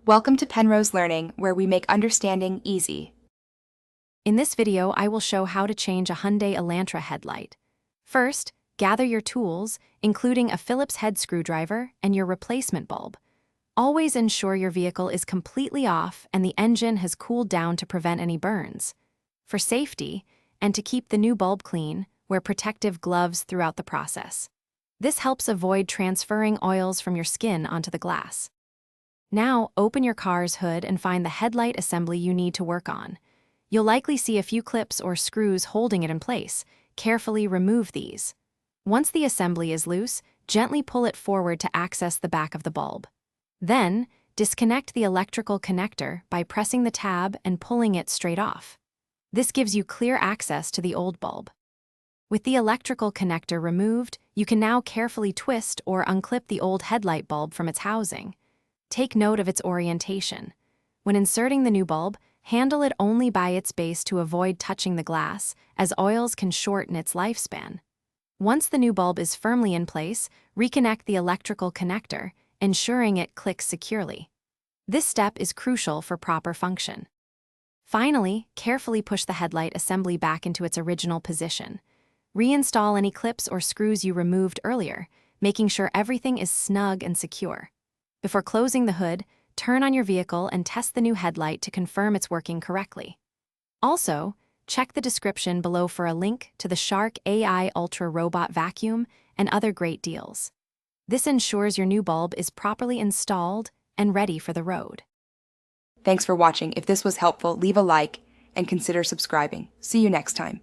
Welcome to Penrose Learning, where we make understanding easy. In this video, I will show how to change a Hyundai Elantra headlight. First, gather your tools, including a Phillips head screwdriver and your replacement bulb. Always ensure your vehicle is completely off and the engine has cooled down to prevent any burns. For safety, and to keep the new bulb clean, wear protective gloves throughout the process. This helps avoid transferring oils from your skin onto the glass. Now, open your car's hood and find the headlight assembly you need to work on. You'll likely see a few clips or screws holding it in place. Carefully remove these. Once the assembly is loose, gently pull it forward to access the back of the bulb. Then, disconnect the electrical connector by pressing the tab and pulling it straight off. This gives you clear access to the old bulb. With the electrical connector removed, you can now carefully twist or unclip the old headlight bulb from its housing. Take note of its orientation. When inserting the new bulb, handle it only by its base to avoid touching the glass, as oils can shorten its lifespan. Once the new bulb is firmly in place, reconnect the electrical connector, ensuring it clicks securely. This step is crucial for proper function. Finally, carefully push the headlight assembly back into its original position. Reinstall any clips or screws you removed earlier, making sure everything is snug and secure. Before closing the hood, turn on your vehicle and test the new headlight to confirm it's working correctly. Also, check the description below for a link to the Shark AI Ultra Robot Vacuum and other great deals. This ensures your new bulb is properly installed and ready for the road. Thanks for watching. If this was helpful, leave a like and consider subscribing. See you next time.